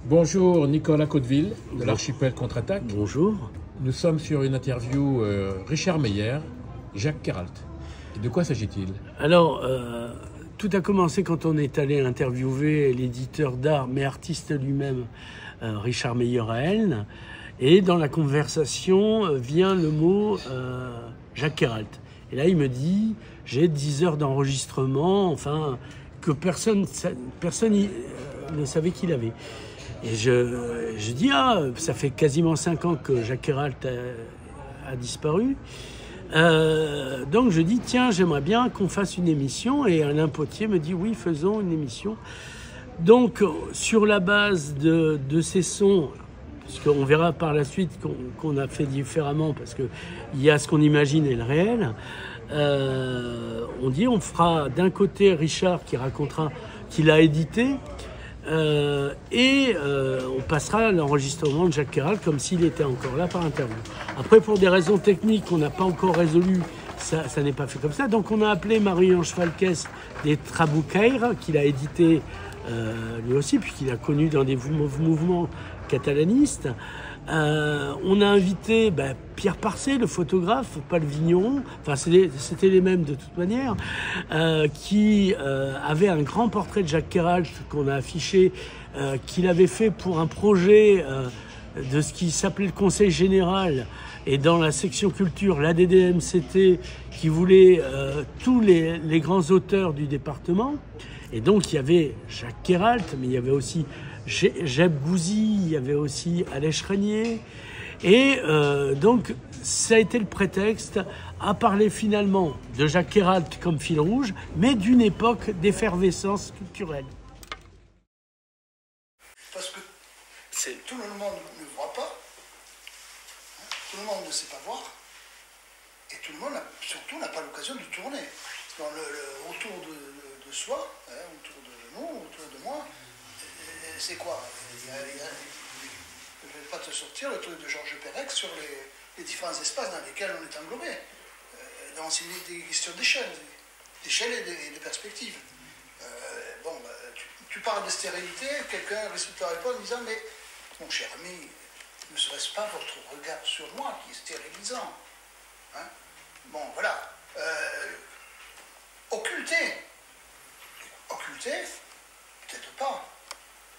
Bonjour Nicolas Cotteville de l'Archipel Contre-Attaque. Bonjour. Nous sommes sur une interview Richard Meyer, Jacques Quéralt. Et de quoi s'agit-il? Alors, tout a commencé quand on est allé interviewer l'éditeur d'art, mais artiste lui-même, Richard Meyer à Elne. Et dans la conversation vient le mot Jacques Quéralt. Et là, il me dit, j'ai 10 heures d'enregistrement, enfin, que personne ne savait qu'il avait. Et je dis, ça fait quasiment 5 ans que Jacques Quéralt a disparu. Donc je dis, tiens, j'aimerais bien qu'on fasse une émission. Et Alain Potier me dit, oui, faisons une émission. Donc, sur la base de ces sons, parce qu'on verra par la suite qu'on a fait différemment, parce qu'il y a ce qu'on imagine et le réel, on dit, on fera d'un côté Richard qui racontera qu'il a édité, on passera l'enregistrement de Jacques Quéralt comme s'il était encore là par interview. Après, pour des raisons techniques qu'on n'a pas encore résolues, ça n'est pas fait comme ça. Donc on a appelé Marie-Ange Falquès des Trabucaire, qu'il a édité lui aussi, puisqu'il a connu dans des mouvements catalanistes. On a invité Pierre Parcé, le photographe, pas le vigneron, enfin c'était les mêmes de toute manière, qui avait un grand portrait de Jacques Quéralt qu'on a affiché, qu'il avait fait pour un projet de ce qui s'appelait le Conseil Général, et dans la section culture, l'ADDMCT, qui voulait tous les grands auteurs du département. Et donc il y avait Jacques Quéralt, mais il y avait aussi Jeb Gouzy, il y avait aussi Alèche Régnier. Et donc, ça a été le prétexte à parler finalement de Jacques Quéralt comme fil rouge, mais d'une époque d'effervescence culturelle. Parce que tout le monde ne voit pas, tout le monde ne sait pas voir, et tout le monde surtout n'a pas l'occasion de tourner. Autour de soi, autour de nous, autour de moi, c'est quoi? Je ne vais pas te sortir le truc de Georges Perec sur les différents espaces dans lesquels on est englobé. Donc c'est des questions d'échelle et de perspective. Tu parles de stérilité, quelqu'un risque de te répondre en disant, mais mon cher ami, ne serait-ce pas votre regard sur moi qui est stérilisant, hein? Bon, voilà. Occulter, peut-être pas.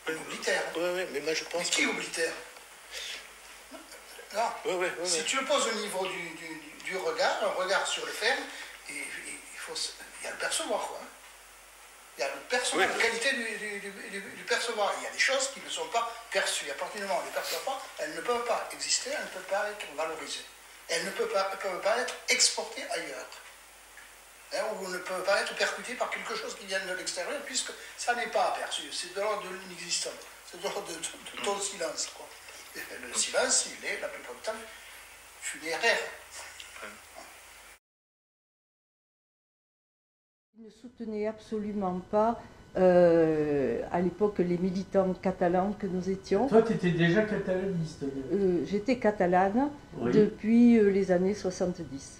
Oblitaire. Oui, mais moi je pense. Mais qui oblitaire? Non. Oui. Si tu le poses au niveau du regard, un regard sur le ferme, il y a le percevoir, quoi. Il y a le percevoir, la qualité du percevoir. Il y a des choses qui ne sont pas perçues. À partir du moment où on ne les perçoit pas, elles ne peuvent pas exister, elles ne peuvent pas être valorisées. Elles ne peuvent pas être exportées ailleurs. Ou ne peuvent pas être percutées par quelque chose qui vient de l'extérieur, puisque ça n'est pas aperçu. C'est de l'ordre de l'inexistant. C'est de l'ordre de ton silence, quoi. Et le silence, il est, la plupart du temps, funéraire. Il ne soutenait absolument pas, à l'époque, les militants catalans que nous étions. Toi, tu étais déjà catalaniste. J'étais catalane Oui. depuis les années 70.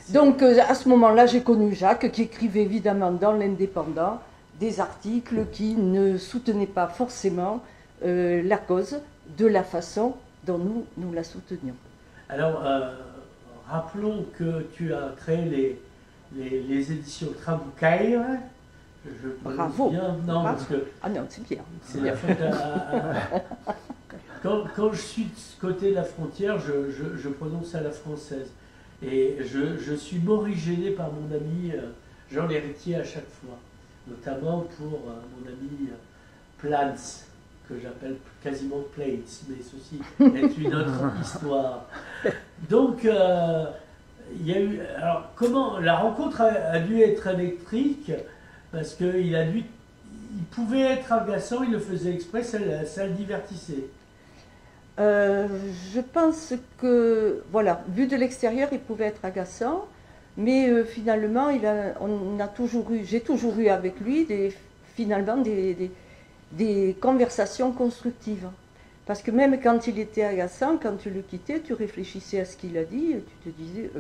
Donc, à ce moment-là, j'ai connu Jacques, qui écrivait évidemment dans l'Indépendant des articles qui ne soutenaient pas forcément la cause de la façon dont nous la soutenions. Alors, rappelons que tu as créé les éditions Trabucaire. Bravo. Bien. Non, Bravo. parce que ah non, c'est bien. c'est la faute quand je suis de ce côté de la frontière, je prononce à la française. Et je suis morigéné par mon ami Jean L'Héritier à chaque fois, notamment pour mon ami Plans, que j'appelle quasiment Plates, mais ceci est une autre histoire. Donc, il y a eu. Alors, comment la rencontre a dû être électrique, parce qu'il pouvait être agaçant, il le faisait exprès, ça le divertissait. Je pense que, voilà, vu de l'extérieur, il pouvait être agaçant, mais finalement, j'ai toujours eu avec lui finalement des conversations constructives. Parce que même quand il était agaçant, quand tu le quittais, tu réfléchissais à ce qu'il a dit, et tu te disais,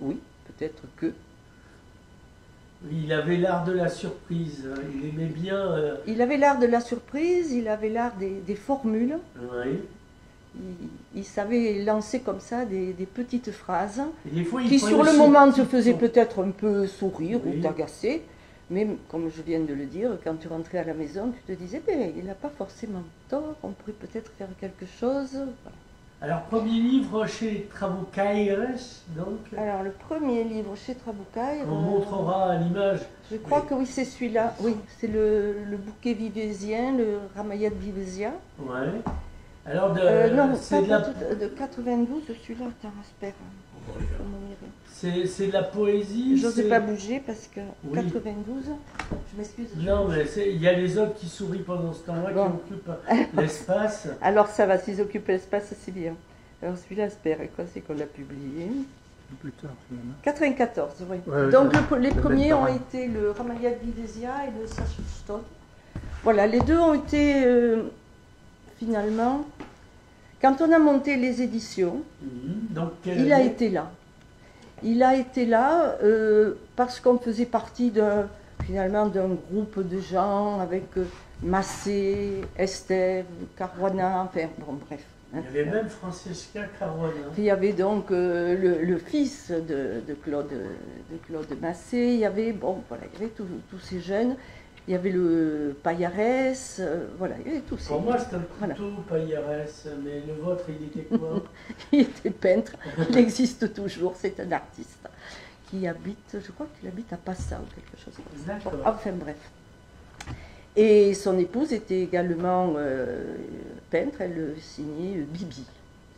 oui, peut-être que. Il avait l'art de la surprise, hein. Il aimait bien... Il avait l'art de la surprise, il avait l'art des formules. Oui. Il savait lancer comme ça des petites phrases Et des fois, il qui prenait sur le ce moment petit te faisaient ton. peut-être un peu sourire Oui. ou t'agacer. Mais comme je viens de le dire, quand tu rentrais à la maison, tu te disais, ben, il n'a pas forcément tort, on pourrait peut-être faire quelque chose. Voilà. Alors, premier livre chez Trabucaires, donc, Alors, le premier livre chez Traboucaille, on montrera à l'image. je crois que oui, c'est celui-là. Oui, c'est le bouquet vivésien, le Ramayat Vivésia. Ouais. Alors, Non, c'est pas de, de 92, celui-là, attends, j'espère. c'est de la poésie. Je n'osais c'est- pas bouger parce que Oui. 92, je m'excuse. Non, mais il y a les autres qui sourient pendant ce temps-là, Bon. qui occupent l'espace. Alors ça va, s'ils occupent l'espace, c'est bien. Alors celui-là, j'espère, quand c'est qu'on l'a publié? Plus tard, finalement. 94, oui. Ouais, Donc les même premiers ont pareil. été le Ramayat Videsia et le Sachston. Voilà, les deux ont été finalement, quand on a monté les éditions, Donc, il a été là. Il a été là parce qu'on faisait partie finalement d'un groupe de gens avec Massé, Estève, Caruana, enfin bon bref. Il y avait même Francesca Caruana. Puis il y avait donc le fils de Claude Massé, il y avait, bon, voilà, il y avait tous ces jeunes, il y avait le Paillarès, voilà, il y avait tous ces... Pour moi, c'était un Voilà. couteau Paillarès, mais le vôtre, il était quoi? Il était peintre, il existe toujours, c'est un artiste qui habite, je crois qu'il habite à Passau ou quelque chose comme ça. D'accord. Bon, enfin bref. Et son épouse était également peintre, elle signait Bibi.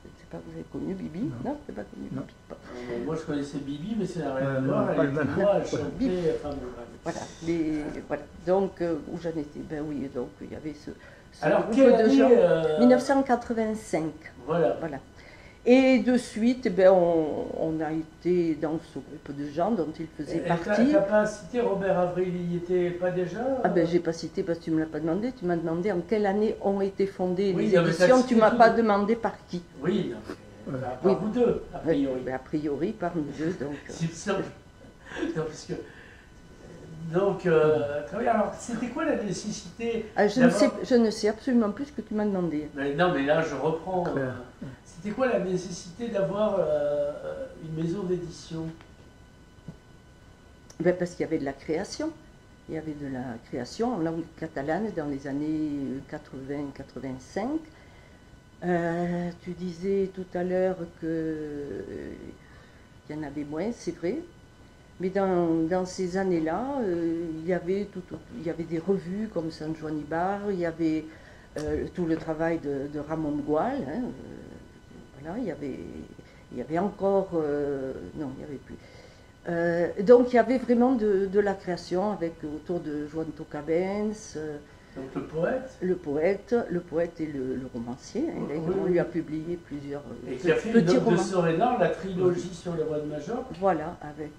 Je ne sais pas, vous avez connu Bibi? Non. Non, vous n'avez pas connu Non. Bibi. Bon. Moi, je connaissais Bibi, mais ça n'a rien à non, voir. pas Elle le était même. moi, elle Voilà. chantait, enfin, bon, bref. Voilà. Donc, où j'en étais? Ben oui, donc il y avait ce Alors, groupe quelle de année gens. 1985. Voilà. Voilà. Et de suite, eh ben, on a été dans ce groupe de gens dont il faisait Et partie. t'as pas cité Robert Avril, il n'y était pas déjà? Ah ben j'ai pas cité parce que tu ne me l'as pas demandé, tu m'as demandé en quelle année ont été fondées Oui, les non, mais t'as éditions, cité tu m'as tout. pas demandé par qui. Oui, non, mais, Ouais. par vous deux, a priori. Ben, a priori par nous deux, donc. C'est simple. Non, parce que... Donc, très bien. Alors, c'était quoi la nécessité d'avoir- Je ne sais absolument plus ce que tu m'as demandé. Non, mais là, je reprends. Claire. C'était quoi la nécessité d'avoir une maison d'édition? Ben, parce qu'il y avait de la création. Il y avait de la création en langue catalane dans les années 80-85. Tu disais tout à l'heure qu'il y en avait moins, c'est vrai. Mais dans ces années-là, il y avait des revues comme San Juan Ibar, il y avait tout le travail de Ramon Gual. Hein, voilà, il y avait encore... non, il n'y avait plus. Donc il y avait vraiment de la création avec autour de Joan Tocabens, Donc, le poète, le poète et le romancier. Hein, Oui, on oui. lui a publié plusieurs et qui a fait petits L'Homme de romans. Sorédan, la trilogie sur le roi de Majorque. Voilà, avec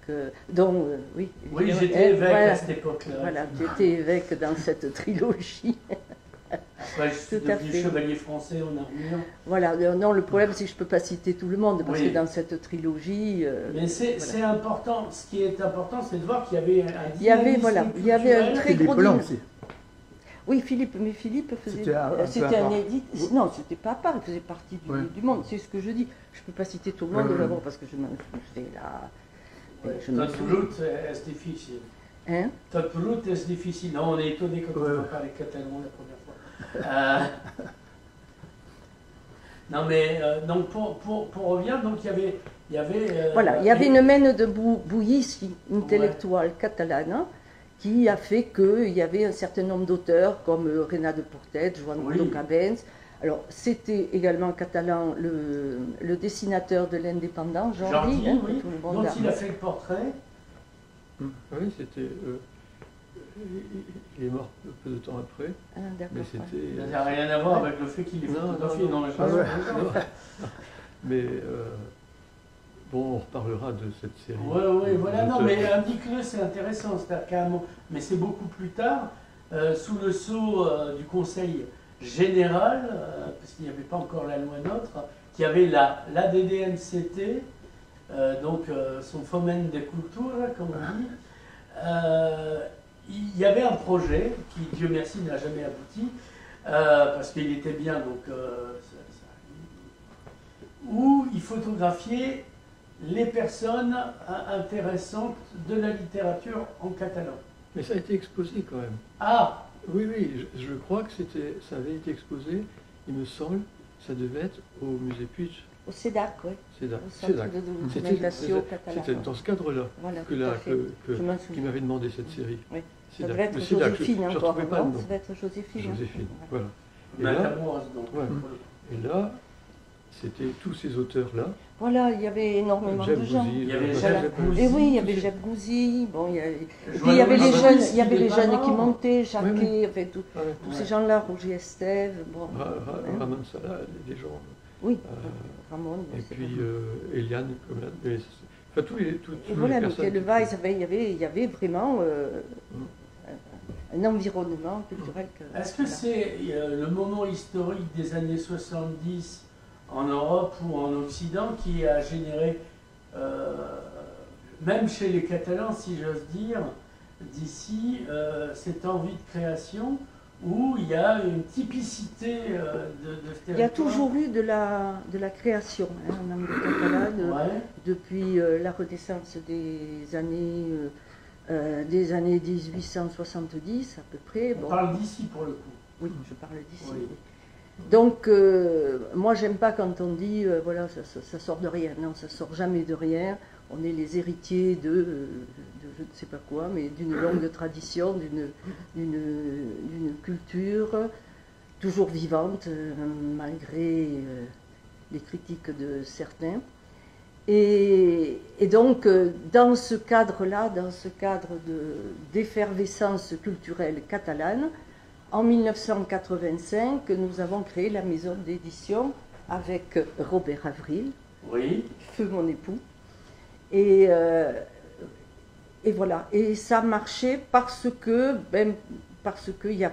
dont oui. Oui, évidemment, j'étais évêque voilà, à cette époque-là. voilà, tu étais évêque dans cette trilogie. Après, je suis Tout à devenu fait. chevalier français en Armure. Voilà, non, le problème c'est que je ne peux pas citer tout le monde parce Oui. que dans cette trilogie. Mais c'est important. Ce qui est important, c'est de voir qu'il y avait un Il y avait, dynamisme voilà, il y avait un culturel. très Philippe gros Blanc dîner. aussi. Oui, Philippe faisait. C'était un peu à C'était un part. édit. Non, c'était pas à part, il faisait partie Ouais. du monde. C'est ce que je dis. Je ne peux pas citer tout le monde Ouais. d'abord parce que je m'en fais là. Je me Tot souviens. brut est difficile. Hein? Tot brut est difficile. Non, on est étonné quand Ouais. on va parler catalan la première fois. Non, mais donc pour revenir, donc il y avait. Voilà, il y avait une mène de bouillie intellectuelle catalane hein, qui a fait qu'il y avait un certain nombre d'auteurs comme Renat de Portet, Joan Oui. Tocabens. Alors, c'était également catalan le dessinateur de l'indépendant, Jordi, Jordi, hein, oui, tout le monde dont a- il a fait le portrait. Oui, c'était. Il est mort peu de temps après, Ah, d'accord, mais ouais. c'était. Ça n'a rien à voir avec le fait qu'il est Non, photographié non, dans la non. chanson. Ah ouais. Mais bon, on reparlera de cette série. Oui, voilà, non, d'auteurs. mais indique-le, c'est intéressant, c'est-à-dire qu'à un moment, mais c'est beaucoup plus tard, sous le sceau du Conseil général, parce qu'il n'y avait pas encore la loi NOTRe, qui avait l'ADDNCT, donc son Foment de Culture, comme on dit, il y avait un projet qui, Dieu merci, n'a jamais abouti, parce qu'il était bien, donc, où il photographiait les personnes intéressantes de la littérature en catalan. Mais ça a été exposé quand même. Ah, Oui, oui, je crois que ça avait été exposé, il me semble, ça devait être au musée Puig. Au CEDAC, oui. CEDAC. Au Centre de documentation catalane. C'était dans ce cadre-là Voilà, que tout à fait. Je m'en qui souviens. m'avait demandé cette série. Oui. Ça CEDAC. devait être Le CEDAC, Joséphine je ne encore, retrouvais pas le non? nom. Ça devait être Joséphine. hein. Joséphine, Voilà. voilà. Et là, Matamoros, donc. ouais. Et là, c'était tous ces auteurs-là. Voilà, il y avait énormément Jeb de gens. Gouzi, Il y avait Voilà. Jeb Gouzi, Et oui, il y avait tous ces- Jeb Gouzi, bon, il y avait, puis Joël il y avait les Louis jeunes, Baptiste, il y avait il est les pas jeunes qui mort. montaient, Jacquet, Oui, enfin, tous Ouais. ces gens-là, Roger Estève, bon. Raman Salah, des gens. Oui, Euh, Ramon. Et c'est puis pas- Eliane, comme là. Enfin, tous les Et voilà, Michael Weiss, il y avait vraiment un environnement culturel. Est-ce que c'est le moment historique des années 70 en Europe ou en Occident qui a généré, même chez les Catalans, si j'ose dire, d'ici, cette envie de création où il y a une typicité de ce territoire? Il y a toujours eu de la création en Amérique catalane. Ouais. Depuis la renaissance des années 1870 à peu près. On Bon, parle d'ici pour le coup. oui, je parle d'ici. Oui. Oui. Donc, moi, j'aime pas quand on dit, voilà, ça sort de rien. Non, ça sort jamais de rien. On est les héritiers de je ne sais pas quoi, mais d'une longue tradition, d'une culture toujours vivante, malgré les critiques de certains. Et donc, dans ce cadre-là, dans ce cadre d'effervescence culturelle catalane, en 1985, nous avons créé la maison d'édition avec Robert Avril, Oui. feu mon époux. Et voilà. Et ça marchait parce qu'il y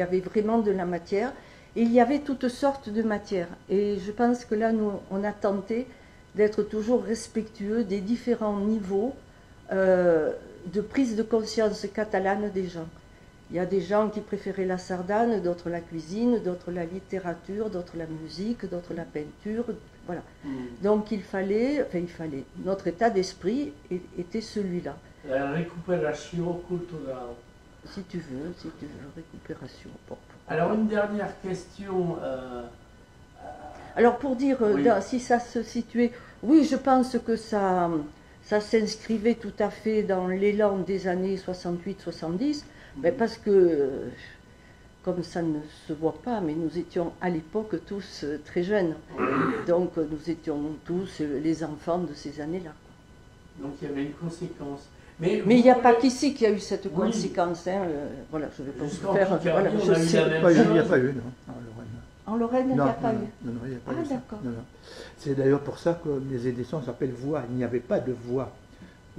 avait vraiment de la matière. Et il y avait toutes sortes de matières. Et je pense que là, nous, on a tenté d'être toujours respectueux des différents niveaux de prise de conscience catalane des gens. Il y a des gens qui préféraient la sardane, d'autres la cuisine, d'autres la littérature, d'autres la musique, d'autres la peinture, voilà. Donc il fallait, notre état d'esprit était celui-là. La récupération culturelle. Si tu veux, récupération. Bon. Alors une dernière question. Alors pour dire Oui. si ça se situait, oui, je pense que ça s'inscrivait tout à fait dans l'élan des années 68-70, mais parce que, comme ça ne se voit pas, mais nous étions à l'époque tous très jeunes. Donc nous étions tous les enfants de ces années-là. Donc il y avait une conséquence. Mais Mais il n'y a vous pas voulez- qu'ici qu'il y a eu cette Oui. conséquence. Hein, voilà, je ne vais pas Jusqu'en vous faire. Picardie, Voilà, on je a eu sais. la même Il n'y a chose. pas eu, non, en Lorraine. En Lorraine, il n'y a pas eu. Non, il n'y a pas Ah, eu ça. d'accord. Non, non. C'est d'ailleurs pour ça que les éditions s'appellent Voix. Il n'y avait pas de voix.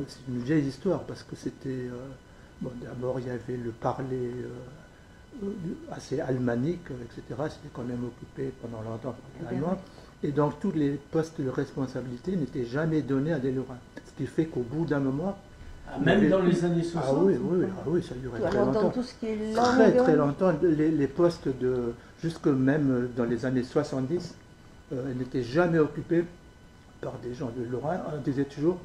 C'est une vieille histoire parce que c'était. Bon, d'abord, il y avait le parler assez almanique, etc. C'était quand même occupé pendant longtemps par les Eh bien, Allemands. Et donc, tous les postes de responsabilité n'étaient jamais donnés à des Lorrains. Ce qui fait qu'au bout d'un moment. Ah, même dans les années 60. Ah oui, ça durait très Alors, longtemps. dans tout ce qui est Très langue, très longtemps, les postes jusque même dans les années 70 n'étaient jamais occupés par des gens de Lorrain. On disait toujours,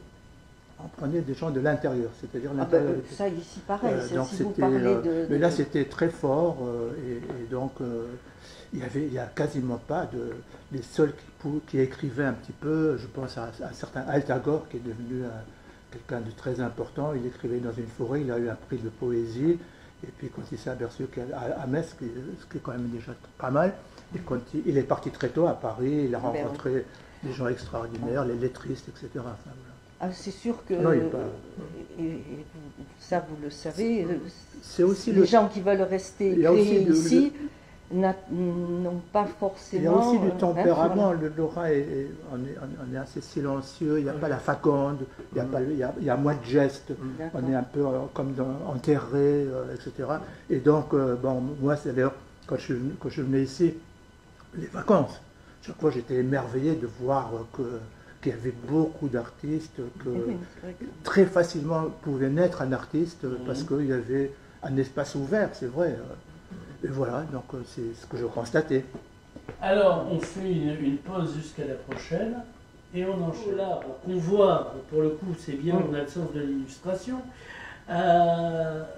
on prenait des gens de l'intérieur, c'est-à-dire ah ben, l'intérieur. ça ici pareil, Donc si vous c'était, parlez de... mais là c'était très fort et donc il y a quasiment pas les seuls qui écrivaient un petit peu. Je pense à un certain Altagor qui est devenu quelqu'un de très important. Il écrivait dans une forêt, il a eu un prix de poésie. Et puis quand il s'est aperçu qu'à Metz, ce qui est quand même déjà pas mal, et quand il est parti très tôt à Paris, il a rencontré des gens extraordinaires, les lettristes, etc. Enfin, voilà. Ah, c'est sûr que, Non, il est pas- ça vous le savez, C'est aussi les gens qui veulent rester il y a aussi créés le- ici n'ont pas forcément... Il y a aussi du tempérament. voilà. Le Lorrain, on est assez silencieux, il n'y a pas la faconde, il y a moins de gestes, D'accord. on est un peu comme enterré, etc. Et donc, bon, moi, c'est d'ailleurs, quand je venais ici, les vacances, chaque fois j'étais émerveillé de voir qu'il y avait beaucoup d'artistes, que Eh oui, c'est vrai que- très facilement pouvait naître un artiste parce qu'il y avait un espace ouvert, c'est vrai. Et voilà, donc c'est ce que je constatais. Alors, on fait une pause jusqu'à la prochaine et on enchaîne. Là, on voit, pour le coup, c'est bien, on a le sens de l'illustration.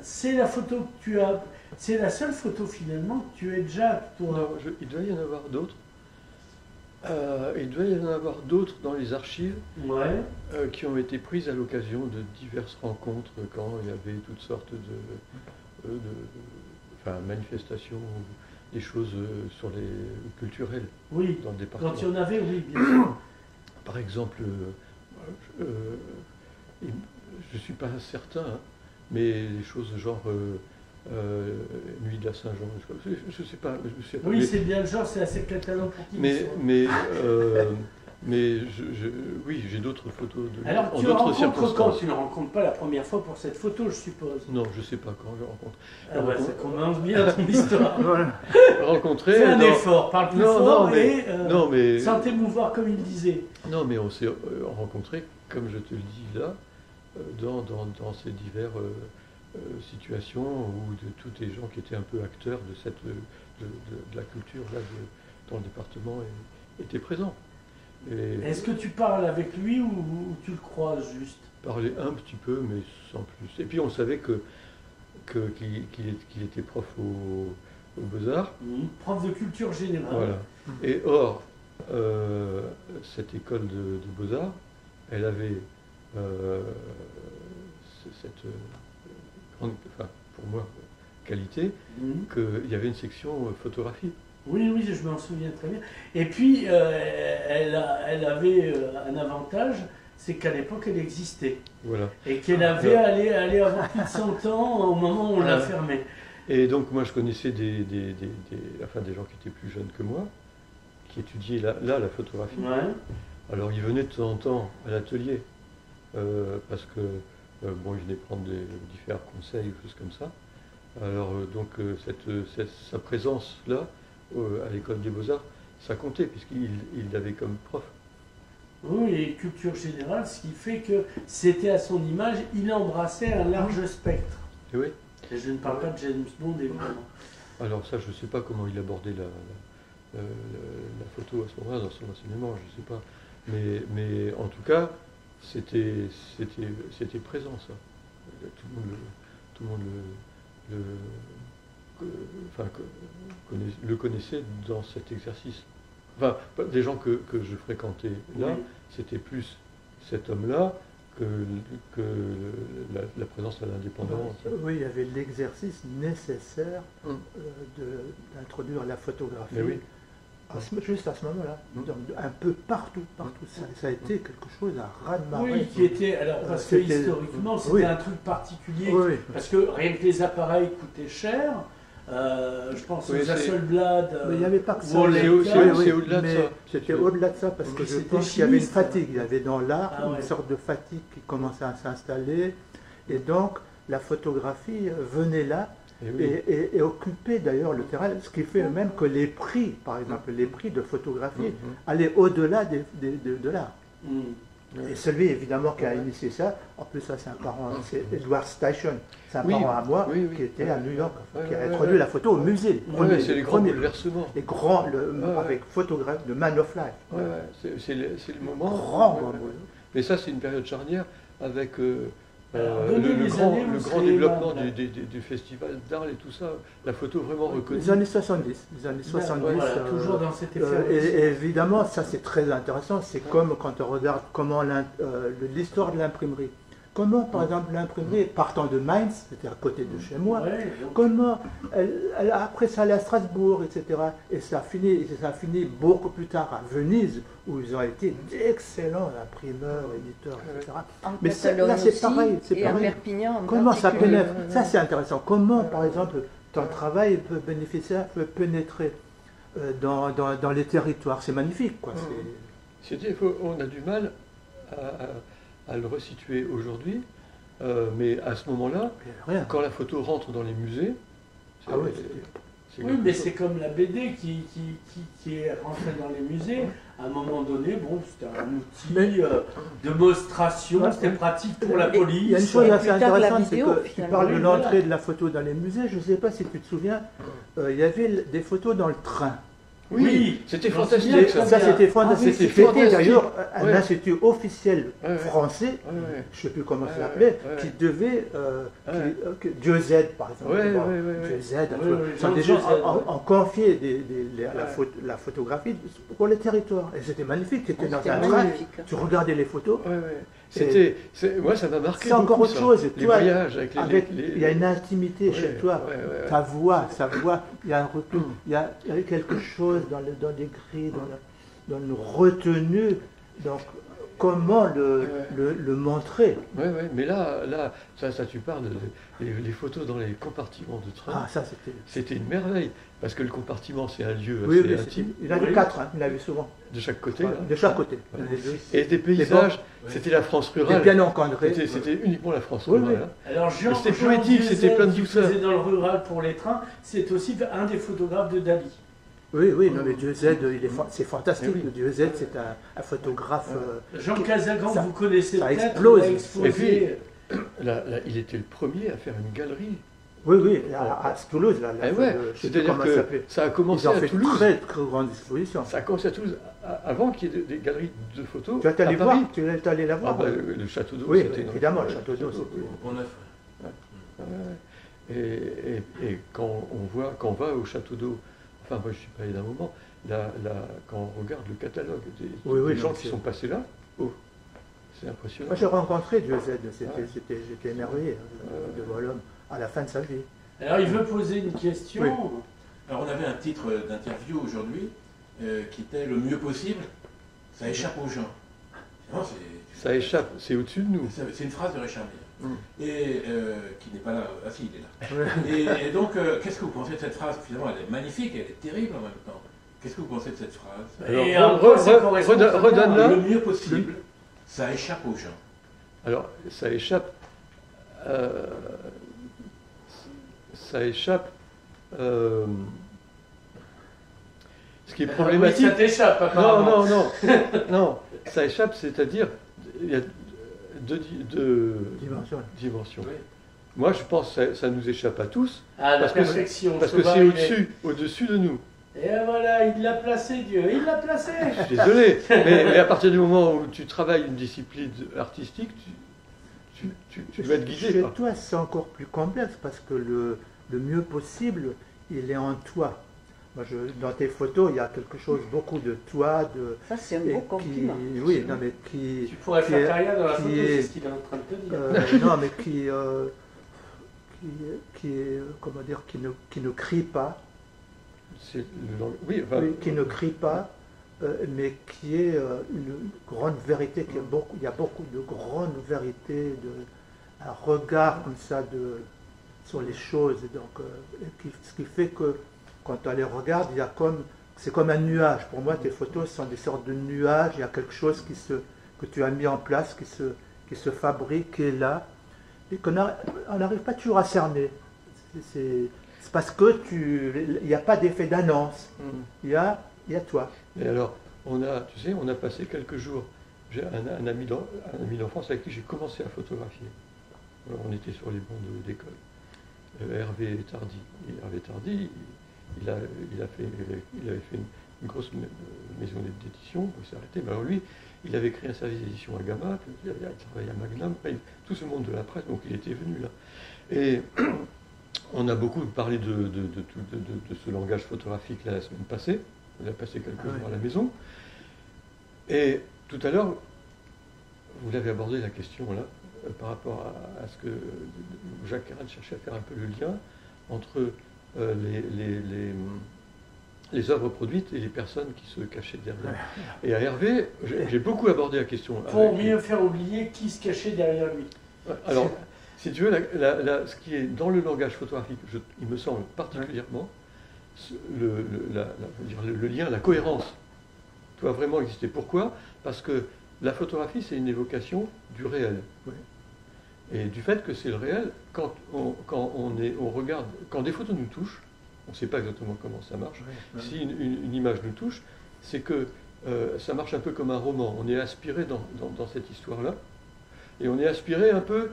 C'est la photo que tu as, c'est la seule photo finalement que tu aies déjà, toi. Non, il doit y en avoir d'autres. Il doit y en avoir d'autres dans les archives Ouais. qui ont été prises à l'occasion de diverses rencontres quand il y avait toutes sortes enfin, manifestations, des choses sur les culturelles Oui, dans le département. quand il y en avait, oui, bien sûr. Par exemple, je ne suis pas certain, hein, mais des choses genre Nuit de la Saint-Jean, je ne sais pas. Je sais pas, Oui, mais, c'est bien le genre, c'est assez catalan pour qui ils sont. mais oui, j'ai d'autres photos Alors, en tu le d'autres rencontres quand? circonstances. Tu ne le rencontres pas la première fois pour cette photo, je suppose. Non, je ne sais pas quand je rencontre. Ah bah, ça commence bien ton histoire. Rencontrer. C'est un effort, parle plus fort et sans t'émouvoir comme il disait. Non, mais on s'est rencontrés, comme je te le dis là, dans ces diverses situations où tous les gens qui étaient un peu acteurs de la culture là, dans le département étaient présents. Est-ce que tu parles avec lui ou tu le croises juste? Parler un petit peu, mais sans plus. Et puis on savait qu'il était prof au Beaux-Arts. Prof de culture générale. Voilà. Et or, cette école de Beaux-Arts, elle avait cette grande, enfin, pour moi, qualité, qu'il y avait une section photographie. Oui, oui, je m'en souviens très bien. Et puis, elle avait un avantage, c'est qu'à l'époque, elle existait. Voilà. Et qu'elle avait allé avoir plus de 100 ans au moment où on l'a fermée. Et donc, moi, je connaissais des gens qui étaient plus jeunes que moi, qui étudiaient là la photographie. Ouais. Alors, ils venaient de temps en temps à l'atelier, parce que, bon, ils venaient prendre différents conseils ou choses comme ça. Alors, donc, sa présence là, à l'école des Beaux-Arts, ça comptait, puisqu'il l'avait comme prof. Oui, et culture générale, ce qui fait que c'était à son image, il embrassait un large spectre. Et oui. Et je ne parle pas de James Bond, évidemment. Alors ça, je ne sais pas comment il abordait la photo à ce moment-là, dans son enseignement, je ne sais pas. Mais en tout cas, c'était présent, ça. Tout le monde le connaissait dans cet exercice. Enfin, des gens que je fréquentais là, oui. C'était plus cet homme-là que la présence à l'indépendance. Oui, il y avait l'exercice nécessaire d'introduire la photographie. Oui. Juste à ce moment-là, un peu partout. Ça a été quelque chose à ras-de-marée. Oui, qui était, alors parce que historiquement, c'était un truc particulier, parce que rien que les appareils coûtaient cher. Je pense aux Hasselblad. Mais il n'y avait pas que ça. C'est au-delà de ça. C'était au-delà de ça parce que je pense qu'il y avait une fatigue. Il y avait dans l'art une sorte de fatigue qui commençait à s'installer. Et donc la photographie venait là et occupait d'ailleurs le terrain. Ce qui fait même que les prix, par exemple, les prix de photographie allaient au-delà de l'art. Et celui évidemment qui a initié ça, en plus ça c'est un parent, c'est Edward Steichen, c'est un parent à moi qui était à New York, qui a introduit la photo au musée. C'est les grands bouleversements. Les grands, avec photographe de Man of Life. C'est le moment. Grand. Mais ça c'est une période charnière avec le grand développement du festival d'art et tout ça, la photo vraiment reconnue. Les années 70. Voilà, toujours dans cet effet. Et évidemment, ça c'est très intéressant, c'est comme quand on regarde comment l'histoire de l'imprimerie. Comment, par exemple, l'imprimerie, partant de Mainz, c'était à côté de chez moi, comment, après ça allait à Strasbourg, etc. Et ça a fini beaucoup plus tard à Venise, où ils ont été d'excellents imprimeurs, éditeurs, etc. Mais là, c'est pareil. Et à Perpignan, comment ça pénètre? Ça, c'est intéressant. Comment, par exemple, ton travail peut pénétrer dans les territoires? C'est magnifique, quoi. On a du mal à le resituer aujourd'hui, mais à ce moment-là, quand la photo rentre dans les musées, Oui, mais c'est comme la BD qui est rentrée dans les musées. À un moment donné, bon, c'était un outil de démonstration, c'était pratique pour la police. Il y a une chose assez plus tard, la intéressante, c'est vidéo, que tu finalement. parles de Oui, l'entrée voilà. de la photo dans les musées. Je ne sais pas si tu te souviens, il y avait des photos dans le train. Oui, c'était j'en fantastique souviens, ça. Ça, c'était Ah oui, fantastique. c'était C'était fantastique. d'ailleurs un Ouais. institut officiel Ouais, ouais. français, Ouais, je ne sais plus comment ça Ouais, s'appelait, ouais. qui devait, Ouais. Dieu Z par exemple, Ouais, bon, ouais, ouais, Dieu ouais. Z, Ouais, ouais, sont Jean des gens Dieu Z, en confier la Ouais. photographie pour les territoires. Et c'était magnifique, tu étais dans C'était un train, magnifique. tu regardais les photos. Ouais, ouais. Moi, ça m'a marqué. C'est encore beaucoup, autre ça. chose. Les Toi, voyages avec il y a une intimité Ouais, chez toi. ouais, ouais, ouais. Ta voix, il y a un retour, il y a quelque chose dans les grilles, dans une retenue. Donc, comment le montrer? Ouais, ouais. Mais là, ça tu parles, les photos dans les compartiments de train, Ah, ça c'était. c'était une merveille. Parce que le compartiment, c'est un lieu Oui, assez oui, intime, il en a Oui. 4, il en a vu souvent. de chaque côté. Ouais, là. de chaque côté. Ouais. Les deux. Et des paysages, c'était la France Des rurale. bien encadrés. C'était uniquement la France Oui, rurale. oui. hein. Alors Jean, C'était Jean poétique, Dieu c'était Z, plein de qui douceur. faisait dans le rural pour les trains, c'est aussi un des photographes de Dali. Oui, oui, non, mais Dieu Z, c'est fantastique. Eh oui. Dieu Z, c'est un photographe. Jean Casagan, ça- vous connaissez ça peut-être, explose. il a exposé. Et puis, Là, il était le premier à faire une galerie. Oui, oui, à Toulouse, là. Eh ouais, je sais plus c'est-à-dire comment ça que s'appelait. ça a Ils commencé ont à fait Toulouse. très, très grande exposition. Ça a commencé à Toulouse avant qu'il y ait des galeries de photos. Tu es allé à Paris. voir, tu es allé la Ah voir. bah, le château d'eau, Oui, c'était une- évidemment, le château d'eau, c'était. Pont-Neuf. Ouais. Et quand on va au château d'eau, enfin moi je suis pas allé d'un moment, quand on regarde le catalogue des Oui, gens non, qui c'est- sont passés là, oh, c'est impressionnant. Moi, j'ai rencontré Dieu Z, Ouais. j'étais émerveillé devant l'homme à la fin de sa vie. Alors il veut poser une question. Oui. Alors on avait un titre d'interview aujourd'hui qui était le mieux possible, ça échappe aux gens. Non, Ça échappe, c'est au-dessus de nous. c'est une phrase de Richard Meyer. Mm. Et qui n'est pas là. Ah si, il est là. Et donc, qu'est-ce que vous pensez de cette phrase? Finalement, elle est magnifique, elle est terrible en même temps. Qu'est-ce que vous pensez de cette phrase? Alors, Et en quoi ça correspond très bien. redonne-la. Le mieux possible, ça échappe aux gens. Alors, ça échappe. Ça échappe. Ce qui est problématique. Oui, ça t'échappe Non, apparemment. non, non, non. Ça échappe, c'est-à-dire, il y a deux Dimension. dimensions. Oui. Moi, je pense que ça nous échappe à tous, Ah, la Parce que perfection. parce que Sauvage, c'est il est- au-dessus de nous. Et voilà, il l'a placé, Dieu. Il l'a placé. Je suis désolé, mais à partir du moment où tu travailles une discipline artistique, tu dois être guidé Chez par. toi, c'est encore plus complexe parce que le mieux possible, il est en toi. Moi, dans tes photos, il y a quelque chose, beaucoup de toi, de. Ça, c'est un et beau compliment. Oui, non, mais qui. Tu pourrais qui faire est- carrière dans la qui photo, est- c'est ce qu'il est en train de te dire. Non, mais qui est, comment dire, qui ne crie pas, C'est oui, enfin, oui, qui ne crie pas, mais qui est une grande vérité. Il y a beaucoup de grandes vérités, un regard comme ça sur les choses. Donc, ce qui fait que quand on les regarde, c'est comme un nuage. Pour moi, tes photos sont des sortes de nuages. Il y a quelque chose que tu as mis en place, qui se fabrique, qui est là, et qu'on n'arrive pas toujours à cerner. C'est parce que il n'y a pas d'effet d'annonce. Il y a toi. Et alors, on a passé quelques jours. J'ai un ami d'enfance avec qui j'ai commencé à photographier. Alors, on était sur les bancs d'école. Hervé Tardy. Et Hervé Tardy, il avait fait une grosse maison d'édition, il s'est arrêté. Mais alors lui, il avait créé un service d'édition à Gamma, puis il travaillé à Magnum, tout ce monde de la presse, donc il était venu là. Et on a beaucoup parlé de ce langage photographique là, la semaine passée. On a passé quelques jours à la maison. Et tout à l'heure, vous l'avez abordé la question là, par rapport à ce que Jacques Carrel cherchait à faire un peu le lien entre les œuvres produites et les personnes qui se cachaient derrière. Et à Hervé, j'ai beaucoup abordé la question. Pour mieux faire oublier qui se cachait derrière lui. Alors, si tu veux, ce qui est dans le langage photographique, il me semble particulièrement, le lien, la cohérence doit vraiment exister. Pourquoi? Parce que la photographie, c'est une évocation du réel. Oui. Et du fait que c'est le réel, quand on regarde, quand des photos nous touchent, on ne sait pas exactement comment ça marche. Ouais. Si une image nous touche, c'est que ça marche un peu comme un roman. On est aspiré dans cette histoire-là, et on est aspiré un peu,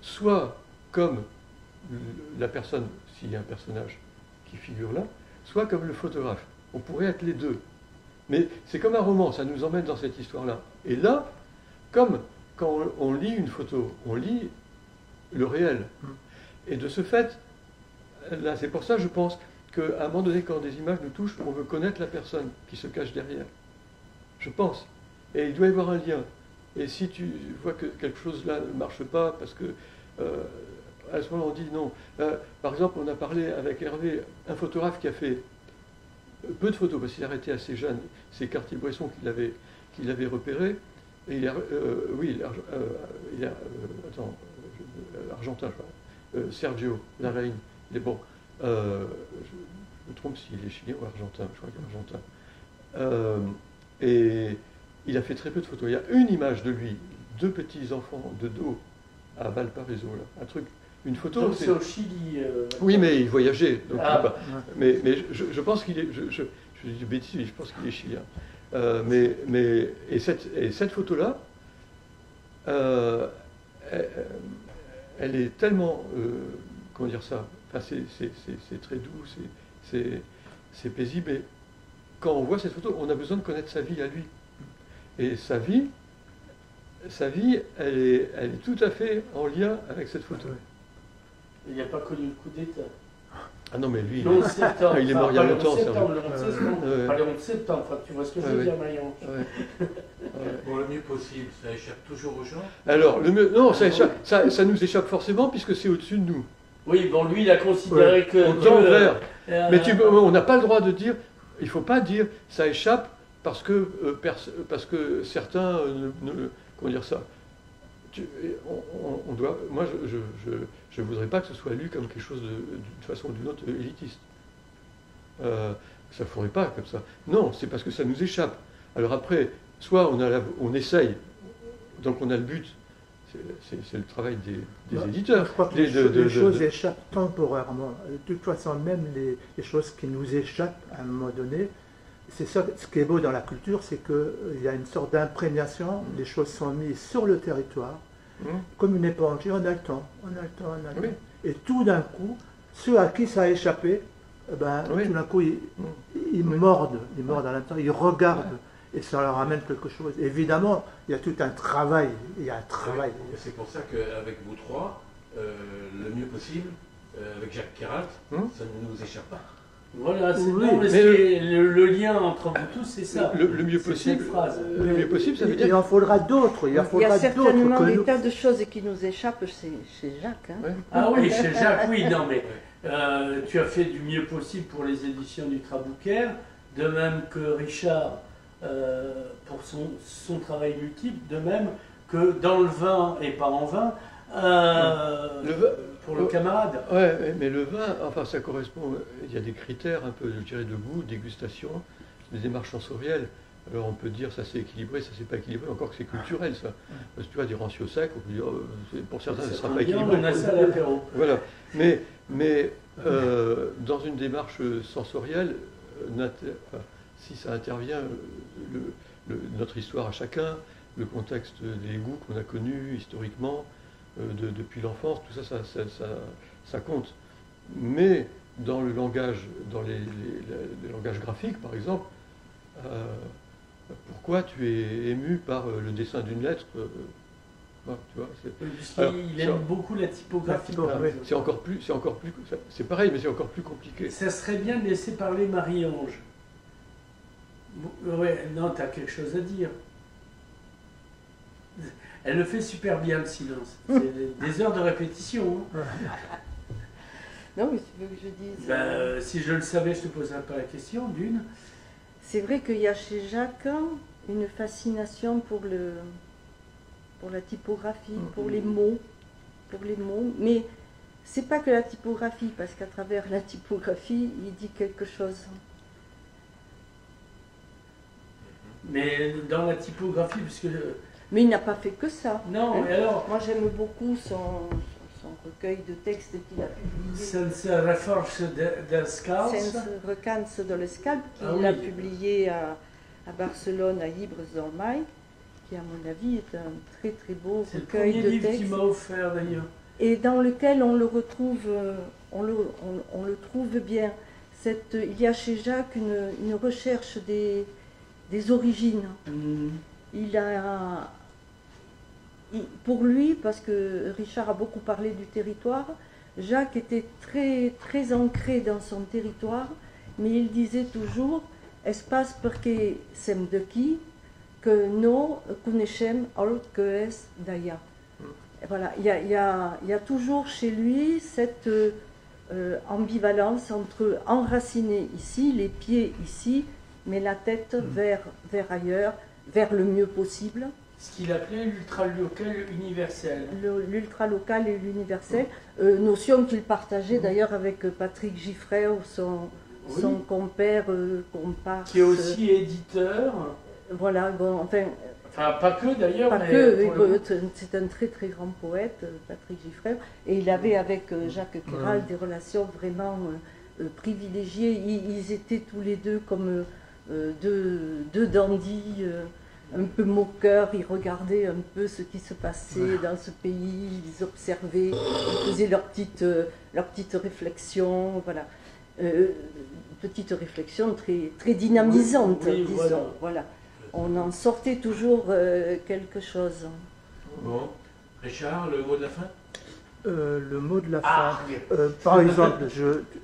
soit comme la personne, s'il y a un personnage qui figure là, soit comme le photographe. On pourrait être les deux. Mais c'est comme un roman, ça nous emmène dans cette histoire-là. Et là, comme quand on lit une photo, on lit le réel. Et de ce fait, là, c'est pour ça, je pense, qu'à un moment donné, quand des images nous touchent, on veut connaître la personne qui se cache derrière. Je pense. Et il doit y avoir un lien. Et si tu vois que quelque chose là ne marche pas, parce que à ce moment on dit non. Par exemple, on a parlé avec Hervé, un photographe qui a fait peu de photos, parce qu'il a arrêté assez jeune. C'est Cartier-Bresson qui l'avait repéré. Et il est argentin, je crois. Sergio Larraín. Il est bon. Je me trompe s'il est chilien ou argentin. Je crois qu'il est argentin. Et il a fait très peu de photos. Il y a une image de lui, 2 petits enfants de dos à Valparaiso, là. Un truc, une photo. Donc c'est au Chili. Oui, mais il voyageait. Donc Ah. mais je pense qu'il est. Je dis des bêtises, je pense qu'il est chilien. Et cette photo-là, elle est tellement. Comment dire ça? Enfin, c'est très doux, c'est paisible. Et quand on voit cette photo, on a besoin de connaître sa vie à lui. Et sa vie, elle est tout à fait en lien avec cette photo. Il n'a pas connu le coup d'État. Ah non, mais lui, Le 11 septembre. il est mort il y a longtemps. Le 11 septembre, Ouais. pas le 11 septembre, enfin, tu vois ce que je veux dire, Marion. Ouais. Pour le mieux possible, ça échappe toujours aux gens. Alors, non, ça nous échappe forcément puisque c'est au-dessus de nous. Oui, bon, lui, il a considéré que... On tend vers. Mais euh, on n'a pas le droit de dire, il ne faut pas dire ça échappe parce que certains comment dire ça, on doit, moi je voudrais pas que ce soit lu comme quelque chose d'une façon ou d'une autre élitiste. Ça ne faudrait pas comme ça. Non, c'est parce que ça nous échappe. Alors après, soit on essaye, donc on a le but, c'est le travail des éditeurs. Je crois que les choses échappent temporairement. De toute façon, même les choses qui nous échappent à un moment donné, c'est ça, ce qui est beau dans la culture, c'est qu'il y a une sorte d'imprégnation, les choses sont mises sur le territoire, comme une éponge, et on a le temps, on a le temps. Oui. Et tout d'un coup, ceux à qui ça a échappé, Oui. tout d'un coup, ils mordent en même temps, ils regardent, et ça leur amène quelque chose. Évidemment, il y a tout un travail, Et c'est pour ça qu'avec vous trois, le mieux possible, avec Jacques Quéralt, ça ne nous échappe pas. Voilà, c'est Oui, bon, mais mais le lien entre vous tous, c'est ça. Le mieux C'est possible, cette phrase. le mieux possible, ça veut dire. Il en faudra d'autres, il en Il y faudra a d'autres certainement que des nous. tas de choses qui nous échappent chez Jacques. Hein. Ouais. Ah oui, chez Jacques, oui, non, mais tu as fait du mieux possible pour les éditions du Traboucaire, de même que Richard pour son travail multiple, de même que dans le vin et pas en vin, pour le camarade. Ouais, mais le vin, enfin ça correspond, il y a des critères un peu, je dirais, de goût, dégustation, des démarches sensorielles. Alors on peut dire ça c'est équilibré, ça c'est pas équilibré, encore que c'est culturel ça. Parce que tu vois, des rancio secs, on peut dire, pour certains ça sera pas équilibré. On a ça à l'apéro. Voilà. Mais dans une démarche sensorielle, si ça intervient, notre histoire à chacun, le contexte des goûts qu'on a connus historiquement, depuis l'enfance, tout ça compte. Mais dans le langage, dans les langages graphiques, par exemple, pourquoi tu es ému par le dessin d'une lettre tu vois, Puisqu'il aime beaucoup la typographie. c'est encore plus, c'est pareil, mais c'est encore plus compliqué. Ça serait bien de laisser parler Marie-Ange. Ouais, non, tu as quelque chose à dire. Elle le fait super bien, le silence. C'est des heures de répétition. Hein. Non, mais tu veux que je dise Si je le savais, je ne te poserais pas la question, d'une. C'est vrai qu'il y a chez Jacques une fascination pour la typographie, pour les mots. Mais c'est pas que la typographie, parce qu'à travers la typographie, il dit quelque chose. Mais dans la typographie, puisque... Mais il n'a pas fait que ça. Non, hein. mais alors... Moi, j'aime beaucoup son recueil de textes qu'il a publié. Sense Reforce del Scalp. Sense Recanse de l'Escalp, qu'il Ah oui. a publié à Barcelone, à Ibres d'Ormaï, qui, à mon avis, est un très très beau C'est le recueil premier de livre qu'il textes. m'a offert d'ailleurs. Et dans lequel on le retrouve, on le trouve bien. Il y a chez Jacques une recherche des origines. Pour lui, parce que Richard a beaucoup parlé du territoire, Jacques était très, très ancré dans son territoire, mais il disait toujours « Espace perché sem d'aquí, que no coneixem el que és d'allà ». Voilà, il y a toujours chez lui cette ambivalence entre enraciné ici, les pieds ici, mais la tête vers ailleurs, vers le mieux possible. Ce qu'il appelait l'ultra-local universel. L'ultra-local et l'universel, notion qu'il partageait d'ailleurs avec Patrick Giffray, son compère, comparse. Qui est aussi éditeur. Voilà, bon, enfin... Enfin, pas que d'ailleurs, Pas mais que, c'est un très très grand poète, Patrick Giffray, et il avait avec Jacques Queyral des relations vraiment privilégiées. Ils étaient tous les deux comme deux dandys, un peu moqueurs. Ils regardaient un peu ce qui se passait dans ce pays, ils observaient, ils faisaient leurs petites réflexions, voilà. Petite réflexion très, très dynamisante, oui, disons, voilà. On en sortait toujours quelque chose. Bon. Richard, le mot de la fin? Le mot de la Ah, fin. Par exemple,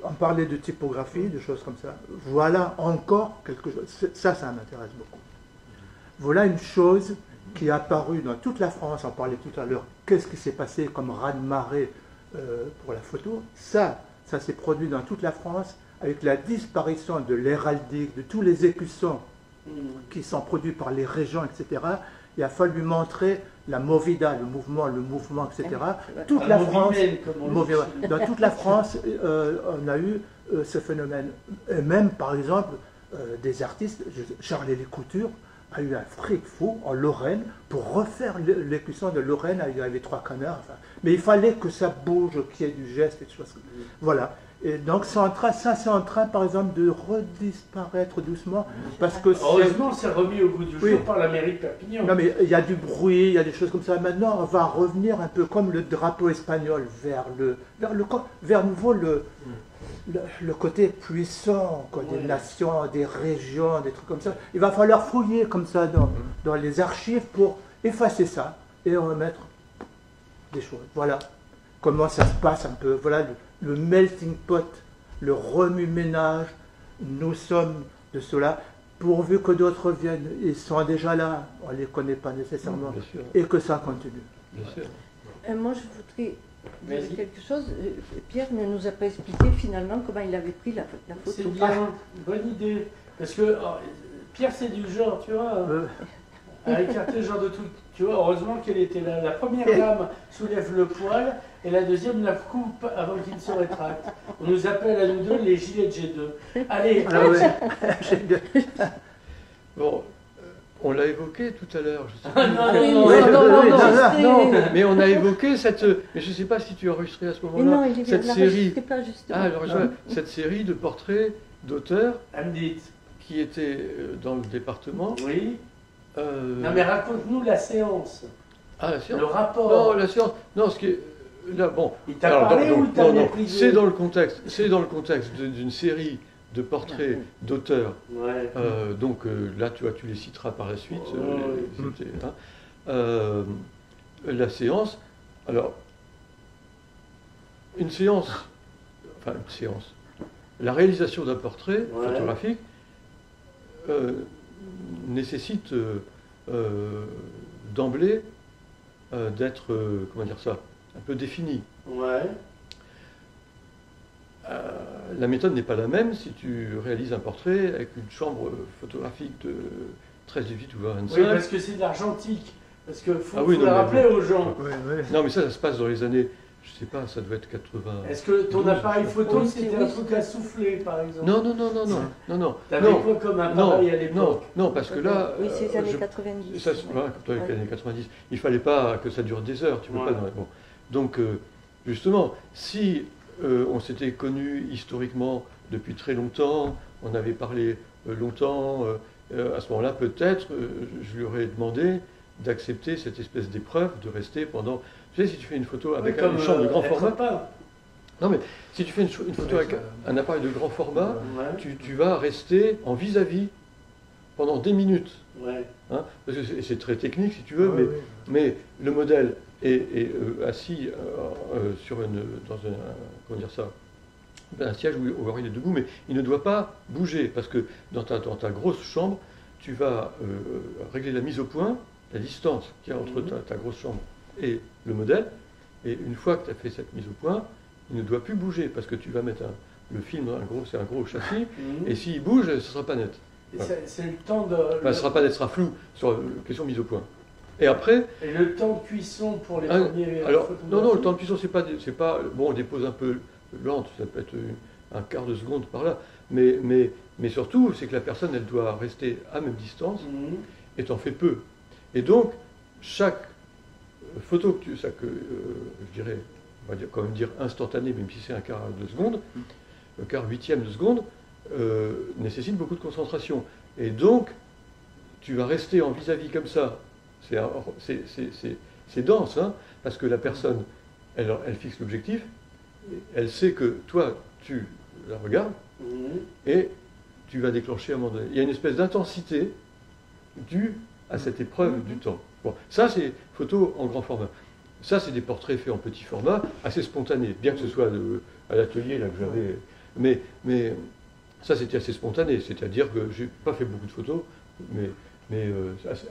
on parlait de typographie, de choses comme ça. Voilà encore quelque chose. Ça m'intéresse beaucoup. Voilà une chose qui est apparue dans toute la France. On parlait tout à l'heure. Qu'est-ce qui s'est passé comme raz-de-marée pour la photo? Ça s'est produit dans toute la France avec la disparition de l'héraldique, de tous les écussons qui sont produits par les régions, etc. Il a fallu montrer la movida, le mouvement, etc. Toute la France, dans toute la France, on a eu ce phénomène. Et même, par exemple, des artistes, Charles-Élie Couture a eu un fric fou en Lorraine pour refaire l'écusson de Lorraine avec les trois canards. Enfin, mais il fallait que ça bouge, qu'il y ait du geste et des choses. Voilà. Et donc c'est en train, par exemple, de redisparaître doucement, parce que heureusement, c'est remis au goût du jour par la mairie de Perpignan. Non, mais il y a du bruit, il y a des choses comme ça. Maintenant, on va revenir un peu comme le drapeau espagnol vers nouveau le côté puissant, quoi, des nations, des régions, des trucs comme ça. Il va falloir fouiller comme ça dans les archives pour effacer ça et remettre des choses. Voilà comment ça se passe un peu. Voilà le melting pot, le remue-ménage. Nous sommes de cela, pourvu que d'autres viennent. Ils sont déjà là, on ne les connaît pas nécessairement, et que ça continue. Bien sûr. Moi, je voudrais dire quelque chose. Pierre ne nous a pas expliqué finalement comment il avait pris la photo. C'est bien, bonne idée. Parce que Pierre, c'est du genre, tu vois, à écarter ce genre de truc. Tu vois, heureusement qu'elle était là. La première dame soulève le poil et la deuxième la coupe avant qu'il ne se rétracte. On nous appelle à nous deux les gilets de G2. Allez, Bon, on l'a évoqué tout à l'heure. Je sais Ah, pas. non, mais on a évoqué cette. Mais je ne sais pas si tu as enregistré à ce mais moment-là. non, il cette série. pas justement. Ah, alors, cette série de portraits d'auteurs Amdit. qui étaient dans le département. Oui. Non, mais raconte-nous la séance. Ah, la séance. Le rapport. Non, la séance. Non, ce qui est. Là, bon. Il t'a parlé ou il t'a méprisé? C'est dans le contexte. C'est dans le contexte d'une série de portraits d'auteurs. Ouais. Donc là, tu les citeras par la suite. La séance. Alors, une séance. La réalisation d'un portrait photographique nécessite d'emblée d'être, comment dire ça, un peu défini. Ouais. La méthode n'est pas la même si tu réalises un portrait avec une chambre photographique de 13-18 ou 25. Oui, parce que c'est de l'argentique. Parce qu'il faut non, le rappeler aux gens. Non, mais ça se passe dans les années, je sais pas, ça doit être 80. Est-ce que ton appareil photo, c'était un truc à souffler, par exemple? Non. T'avais quoi comme appareil à l'époque? Non, parce que là... Oui, c'est les années 90. Ça, quand les années 90, il fallait pas que ça dure des heures, tu peux pas... Bon. Donc, justement, si on s'était connu historiquement depuis très longtemps, on avait parlé longtemps, à ce moment-là, peut-être, je lui aurais demandé d'accepter cette espèce d'épreuve, de rester pendant... Tu sais, si tu fais une photo avec une chambre de grand format... Non, mais si tu fais une photo avec un appareil de grand format, tu vas rester en vis-à-vis pendant des minutes. Ouais. Hein, parce que c'est très technique, si tu veux, mais le modèle est assis sur comment dire ça, un siège où il est debout, mais il ne doit pas bouger, parce que dans ta grosse chambre, tu vas régler la mise au point, la distance qu'il y a entre ta grosse chambre et le modèle, et une fois que tu as fait cette mise au point, il ne doit plus bouger, parce que tu vas mettre le film, c'est un gros châssis, et s'il bouge, ce ne sera pas net. Voilà. C'est le temps de... Enfin, ce sera pas net, ce sera flou sur la question mise au point. Et après... Et le temps de cuisson pour les premiers... Alors, non, le temps de cuisson, c'est pas... Bon, on dépose un peu lente, ça peut être un quart de seconde par là, mais surtout, c'est que la personne, elle doit rester à même distance, et t'en fais peu. Et donc, chaque photo que je dirais, on va quand même dire instantanée, même si c'est un quart de seconde, un quart huitième de seconde, nécessite beaucoup de concentration. Et donc, tu vas rester en vis-à-vis comme ça. C'est dense, hein, parce que la personne, elle fixe l'objectif, elle sait que toi, tu la regardes, et tu vas déclencher à un moment donné. Il y a une espèce d'intensité due à cette épreuve du temps. Bon, ça, c'est photo en grand format. Ça, c'est des portraits faits en petit format, assez spontanés, bien que ce soit à l'atelier là que j'avais. Mais ça, c'était assez spontané, c'est-à-dire que j'ai pas fait beaucoup de photos, mais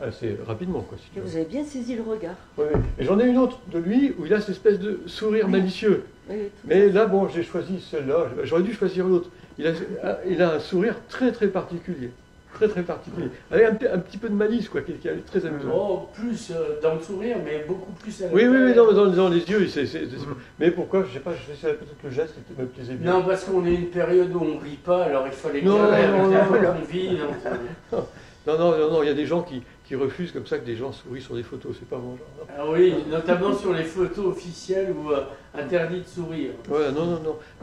assez rapidement, quoi. Si tu veux. Vous avez bien saisi le regard. Oui. Et j'en ai une autre de lui où il a cette espèce de sourire malicieux. Oui, mais là, bon, j'ai choisi celle-là. J'aurais dû choisir l'autre. Il a un sourire très très particulier. Très très particulier. Avec un petit peu de malice, quoi, qui est très amusant. Oh, plus dans le sourire, mais beaucoup plus à Oui, dans les yeux. Mais pourquoi? Je sais pas, peut-être que le geste me plaisait bien. Non, parce qu'on est une période où on ne rit pas, alors il fallait Non, il y a des gens qui refusent comme ça que des gens sourient sur des photos, c'est pas mon genre. Ah oui, notamment sur les photos officielles où interdit de sourire. Ouais,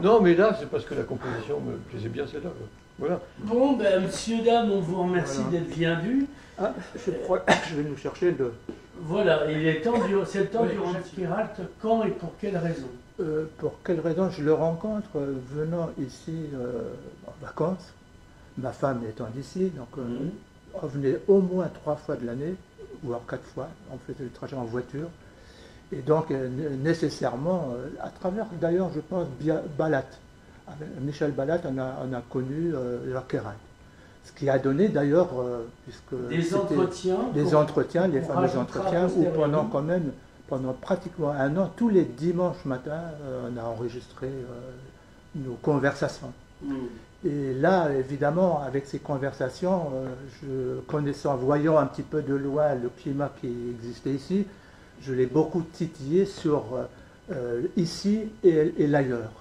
non, mais là, c'est parce que la composition me plaisait bien, celle-là. Voilà. Bon, ben, monsieur, dame, on vous remercie d'être bienvenus. Ah, je vais nous chercher le... Voilà, c'est le temps du Randskiralt. Quand et pour quelle raison? Pour quelle raison je le rencontre venant ici en vacances, ma femme étant d'ici, donc on venait au moins 3 fois de l'année, voire 4 fois, on faisait le trajet en voiture, et donc nécessairement, à travers d'ailleurs je pense Balat, avec Michel Balat on a connu Jacques Héral. Ce qui a donné d'ailleurs, puisque des entretiens, les fameux entretiens, où pendant pratiquement un an, tous les dimanches matins, on a enregistré nos conversations. Et là, évidemment, avec ces conversations, voyant un petit peu de loin le climat qui existait ici, je l'ai beaucoup titillé sur ici et l'ailleurs.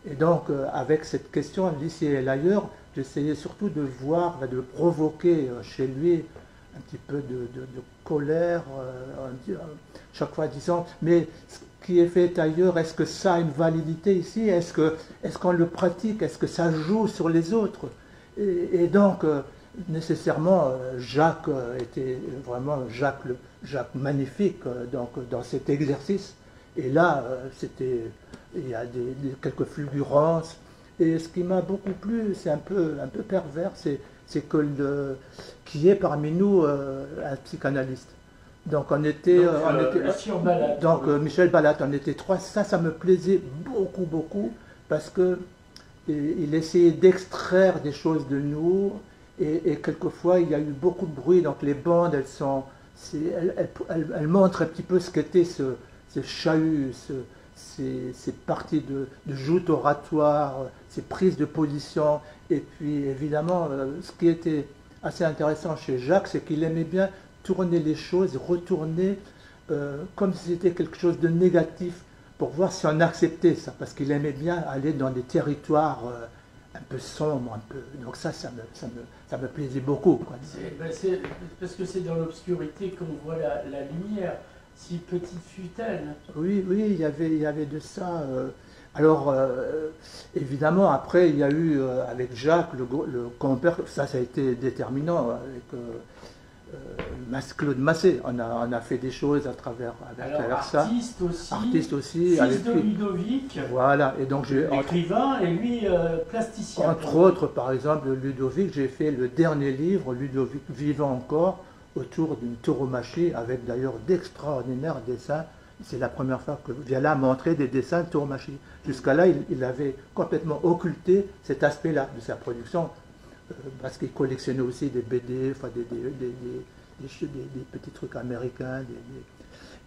Et donc, avec cette question, l'ici et l'ailleurs, j'essayais surtout de voir, de provoquer chez lui un petit peu de colère, chaque fois disant, mais ce qui est fait ailleurs, est-ce que ça a une validité ici? Est-ce qu'on le pratique? Est-ce que ça joue sur les autres? Et donc, nécessairement, Jacques était vraiment Jacques magnifique dans cet exercice. Et là, il y a quelques fulgurances. Et ce qui m'a beaucoup plu, c'est un peu pervers, c'est qu'il y ait parmi nous un psychanalyste. Donc on était, Michel Balat, on était 3. Ça me plaisait beaucoup parce que il essayait d'extraire des choses de nous et quelquefois il y a eu beaucoup de bruit. Donc les bandes, elles montrent un petit peu ce qu'était ce chahut, ces parties de joutes oratoires, ces prises de position. Et puis évidemment, ce qui était assez intéressant chez Jacques, c'est qu'il aimait bien tourner les choses, retourner comme si c'était quelque chose de négatif, pour voir si on acceptait ça, parce qu'il aimait bien aller dans des territoires un peu sombres, donc ça me plaisait beaucoup, quoi. C'est parce que c'est dans l'obscurité qu'on voit la lumière. si petite fut-elle. Oui, oui, il y avait de ça. Alors, évidemment, après, il y a eu, avec Jacques, le compère, ça a été déterminant, avec Claude Massé. On a fait des choses à travers ça. Artiste aussi. Fils avec de Ludovic, voilà, et donc écrivain, et lui, plasticien. Entre autres, par exemple, Ludovic, j'ai fait le dernier livre, Ludovic vivant encore, autour d'une tauromachie, avec d'ailleurs d'extraordinaires dessins. C'est la première fois que Viala m'a montré des dessins de tauromachie. Jusqu'à là, il avait complètement occulté cet aspect-là de sa production, parce qu'il collectionnait aussi des BD, enfin des petits trucs américains.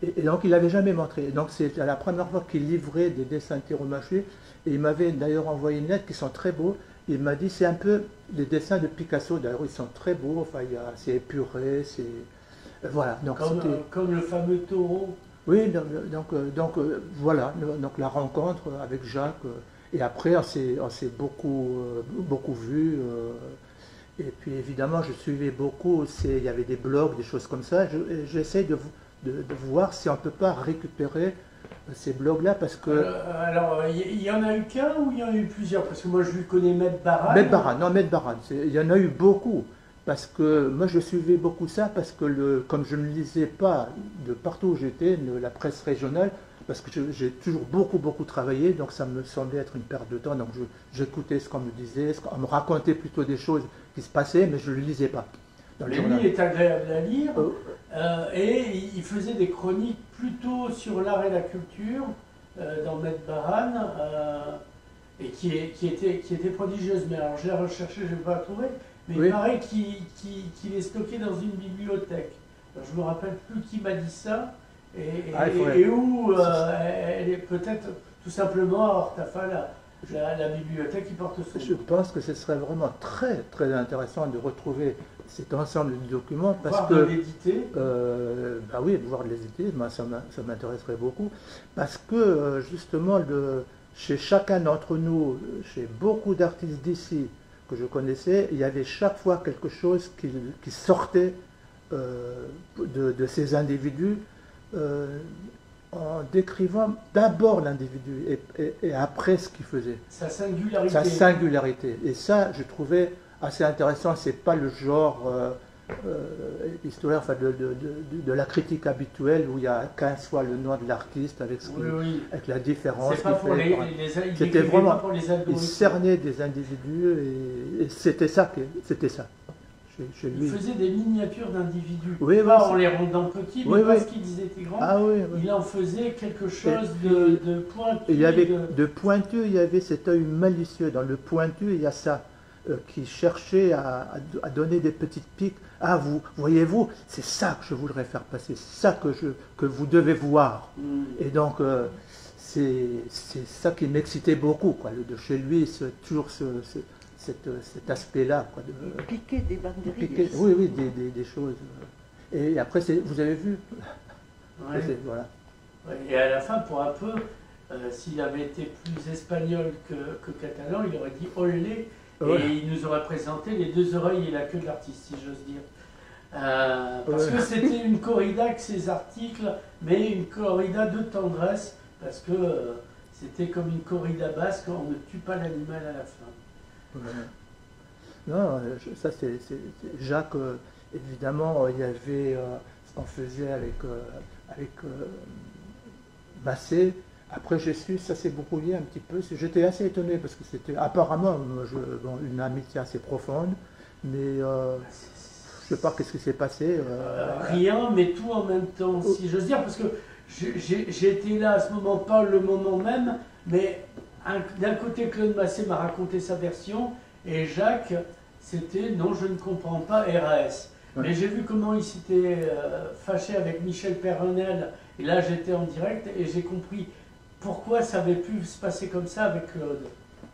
Et donc, il n'avait jamais montré. Donc, c'est la première fois qu'il livrait des dessins de tauromachie. Et il m'avait d'ailleurs envoyé une lettre qui sont très beaux. Il m'a dit, c'est un peu les dessins de Picasso. D'ailleurs, ils sont très beaux. Enfin, c'est épuré, c'est... Voilà. Donc, comme le fameux taureau. Oui, donc voilà. Donc, la rencontre avec Jacques. Et après, on s'est beaucoup vu. Et puis, évidemment, je suivais beaucoup. Il y avait des blogs, des choses comme ça. J'essaie de voir si on ne peut pas récupérer ces blogs-là, parce que... Alors, il y en a eu qu'un ou il y en a eu plusieurs? Parce que moi, je lui connais Maître Baran. Maître Baran, il y en a eu beaucoup. Parce que moi, je suivais beaucoup ça, parce que comme je ne lisais pas de partout où j'étais, la presse régionale, parce que j'ai toujours beaucoup travaillé, donc ça me semblait être une perte de temps. Donc j'écoutais ce qu'on me disait, on me racontait plutôt des choses qui se passaient, mais je ne le lisais pas. Mais lui est agréable à lire, et il faisait des chroniques plutôt sur l'art et la culture dans Maître Baran, et qui était prodigieuse. Mais alors, je l'ai recherché, je ne l'ai pas trouvé, mais il paraît qu'il est stocké dans une bibliothèque. Alors, je ne me rappelle plus qui m'a dit ça, et où elle est peut-être tout simplement à Hortafal, la bibliothèque qui porte son nom. Je pense que ce serait vraiment très intéressant de retrouver cet ensemble de documents, parce que... de l'éditer. Bah oui, de voir l'éditer, ça m'intéresserait beaucoup, parce que justement, chez chacun d'entre nous, chez beaucoup d'artistes d'ici que je connaissais, il y avait chaque fois quelque chose qui sortait de ces individus, en décrivant d'abord l'individu et après ce qu'il faisait. Sa singularité. Sa singularité. Et ça, je trouvais assez intéressant. C'est pas le genre historien, enfin, de la critique habituelle où il y a qu'un soit le nom de l'artiste avec la différence. C'est pas pour c'était vraiment pour les algorithmes. Il cernait des individus et c'était ça. Chez lui. Il faisait des miniatures d'individus. Pas en les rendant petits, mais parce qu'ils étaient grands. Il en faisait quelque chose de pointu. Il y avait de pointu, il y avait cet œil malicieux. Dans le pointu, il y a ça, qui cherchait à donner des petites piques. Ah, voyez-vous, c'est ça que je voudrais faire passer, c'est ça que vous devez voir. Et donc, c'est ça qui m'excitait beaucoup, quoi. De chez lui, toujours cet aspect-là. Piquer des banderilles. Oui, des choses. Et après, vous avez vu voilà. Et à la fin, pour un peu, s'il avait été plus espagnol que catalan, il aurait dit olé, et il nous aurait présenté les deux oreilles et la queue de l'artiste, si j'ose dire. Parce que c'était une corrida que ces articles, mais une corrida de tendresse, parce que c'était comme une corrida basque, on ne tue pas l'animal à la fin. Non, ça c'est Jacques, évidemment, il y avait ce qu'on faisait avec Massé. Après j'ai su, ça s'est brouillé un petit peu, j'étais assez étonné parce que c'était apparemment une amitié assez profonde, mais je ne sais pas qu'est-ce qui s'est passé. Rien, mais tout en même temps, si j'ose dire, parce que j'ai été là à ce moment, pas le moment même, mais d'un côté, Claude Massé m'a raconté sa version, et Jacques, c'était « Non, je ne comprends pas, RAS ». Mais j'ai vu comment il s'était fâché avec Michel Perronel, et là j'étais en direct, et j'ai compris pourquoi ça avait pu se passer comme ça avec Claude.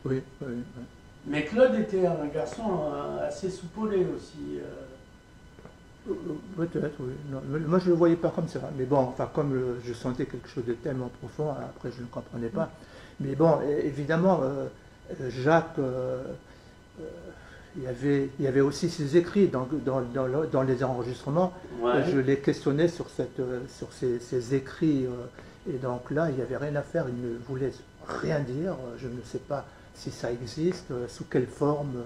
Oui. Mais Claude était un garçon assez soupolé aussi. Peut-être, oui. Non, moi, je ne le voyais pas comme ça. Mais bon, enfin, comme je sentais quelque chose de tellement profond, après, je ne comprenais pas. Mais bon, évidemment, Jacques, il y avait aussi ses écrits dans les enregistrements. Ouais. Je l'ai questionné sur ces écrits. Et donc là, il n'y avait rien à faire. Il ne voulait rien dire. Je ne sais pas si ça existe, sous quelle forme.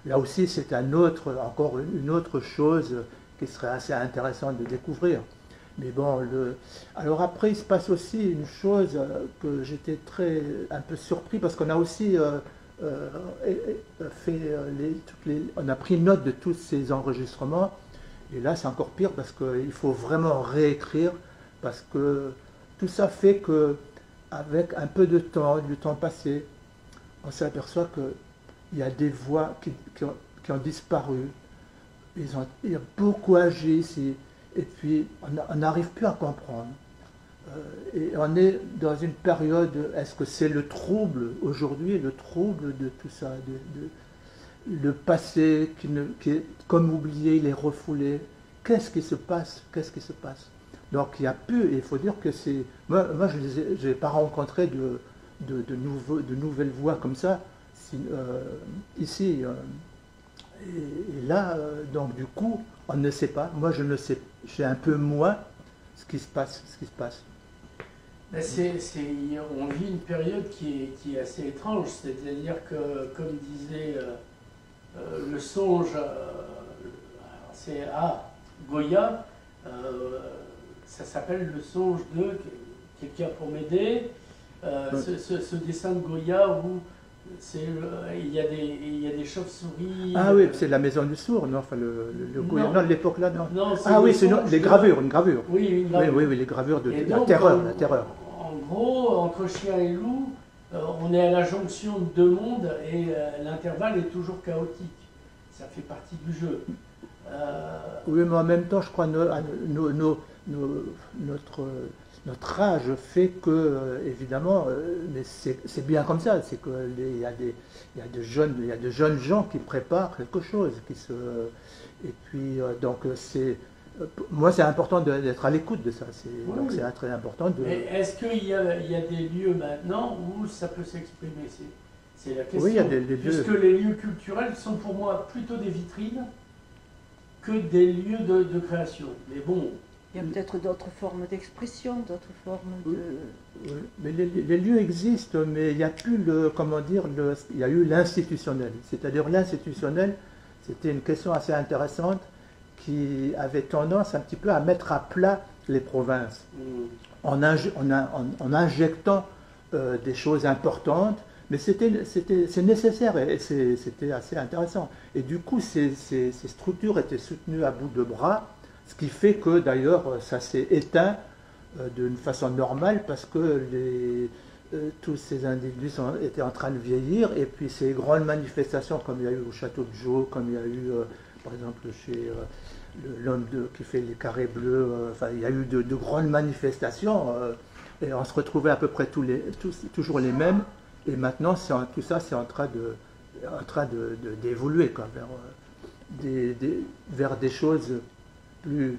Là aussi, c'est encore une autre chose qui serait assez intéressante de découvrir. Mais bon, alors après, il se passe aussi une chose que j'étais un peu surpris, parce qu'on a aussi on a pris note de tous ces enregistrements. Et là, c'est encore pire, parce qu'il faut vraiment réécrire, parce que tout ça fait que, avec un peu de temps, du temps passé, on s'aperçoit qu'il y a des voix qui ont disparu. Ils ont beaucoup agi ici. Et puis, on n'arrive plus à comprendre. Et on est dans une période, est-ce que c'est le trouble aujourd'hui, le trouble de tout ça, le passé qui est comme oublié, il est refoulé. Qu'est-ce qui se passe? Qu'est-ce qui se passe? Donc il y a plus, et il faut dire que c'est... Moi je n'ai pas rencontré de nouvelles voix comme ça ici. Et là, donc du coup, on ne sait pas. Moi, je ne sais, j'ai un peu moins ce qui se passe. On vit une période qui est assez étrange, c'est-à-dire que, comme disait le songe, c'est Goya, ça s'appelle le songe de quelqu'un pour m'aider. Ce dessin de Goya où il y a des chauves-souris. Ah oui, c'est la maison du sourd, non? Enfin, le Goya, non, de l'époque là, non. Non, ah oui, c'est une gravure. Oui, une gravure. Oui, les gravures de la donc, terreur. En gros, entre chien et loup, on est à la jonction de deux mondes et l'intervalle est toujours chaotique. Ça fait partie du jeu. Oui, mais en même temps, je crois notre âge fait que, évidemment, mais c'est bien comme ça, c'est qu'il y a de jeunes gens qui préparent quelque chose, et puis donc moi c'est important d'être à l'écoute de ça, donc c'est très important de... Mais est-ce qu'il y a des lieux maintenant où ça peut s'exprimer? C'est la question. Oui, il y a des lieux. Puisque les lieux culturels sont pour moi plutôt des vitrines que des lieux de création. Mais bon... Il y a peut-être d'autres formes d'expression, d'autres formes de... Oui, mais les lieux existent, mais il n'y a plus il y a eu l'institutionnel. C'est-à-dire l'institutionnel, c'était une question assez intéressante qui avait tendance un petit peu à mettre à plat les provinces en injectant des choses importantes, mais c'est nécessaire et c'était assez intéressant. Et du coup, ces structures étaient soutenues à bout de bras. Ce qui fait que d'ailleurs ça s'est éteint d'une façon normale parce que tous ces individus étaient en train de vieillir, et puis ces grandes manifestations comme il y a eu au Château de Joux, comme il y a eu par exemple chez l'homme qui fait les carrés bleus, enfin il y a eu de grandes manifestations et on se retrouvait à peu près toujours les mêmes, et maintenant tout ça c'est en train d'évoluer vers des choses plus...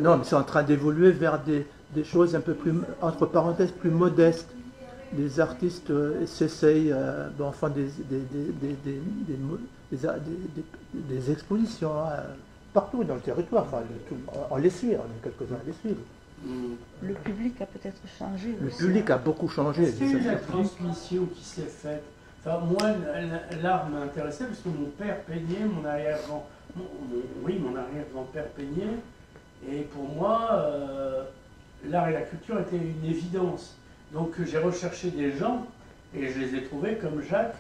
Non, mais c'est en train d'évoluer vers des choses un peu plus, entre parenthèses, plus modestes. Les artistes s'essayent, enfin des expositions partout dans le territoire. Enfin, on les suit, on est quelques-uns à les suivre. Le public a peut-être changé. Le public a beaucoup changé. C'est la transmission qui s'est faite. Enfin, moi, l'art m'a intéressé parce que mon père peignait, mon arrière-grand-père peignait, et pour moi, l'art et la culture étaient une évidence. Donc j'ai recherché des gens, et je les ai trouvés comme Jacques,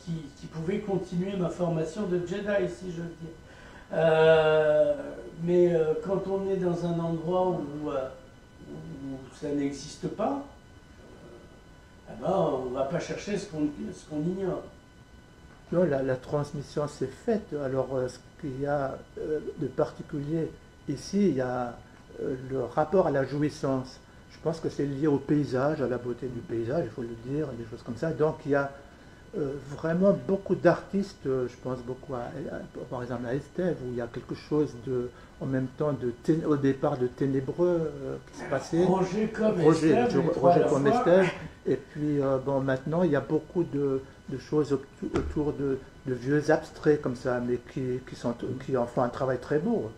qui pouvaient continuer ma formation de Jedi, si je veux dire. Mais quand on est dans un endroit où ça n'existe pas, on ne va pas chercher ce qu'on ignore. Non, la transmission s'est faite. Alors, ce qu'il y a de particulier ici, il y a le rapport à la jouissance. Je pense que c'est lié au paysage, à la beauté du paysage, il faut le dire, des choses comme ça. Donc, il y a vraiment beaucoup d'artistes, je pense beaucoup par exemple à Estève, où il y a quelque chose en même temps au départ de ténébreux qui se passait. Roger comme Estève. Et puis bon, maintenant il y a beaucoup de choses autour de vieux abstraits comme ça, mais qui en font un travail très beau.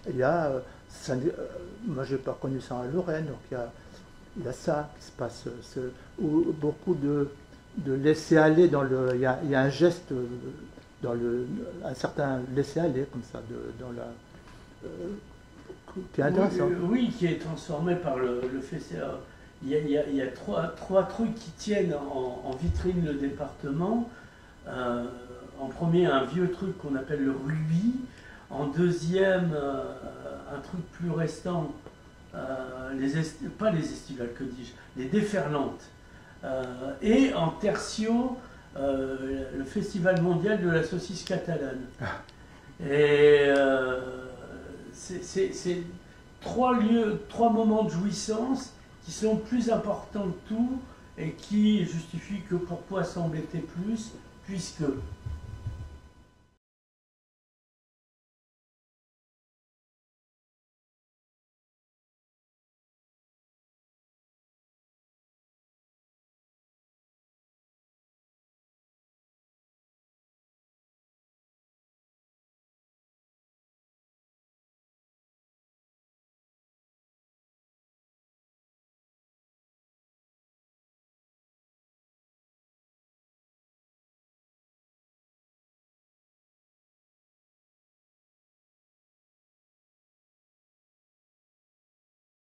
Et il y a, moi je n'ai pas connu ça en Lorraine, donc il y a ça qui se passe, où beaucoup de laisser aller il y a un geste un certain laisser aller comme ça qui est intéressant. Oui, qui est transformé par le festival. Il y a trois trucs qui tiennent en vitrine le département. En premier, un vieux truc qu'on appelle le rubis. En deuxième, un truc plus restant, pas les estivales, que dis-je, les déferlantes. Et en tertio, le Festival mondial de la saucisse catalane. Et c'est trois moments de jouissance qui sont plus importants que tout et qui justifient que pourquoi s'embêter plus, puisque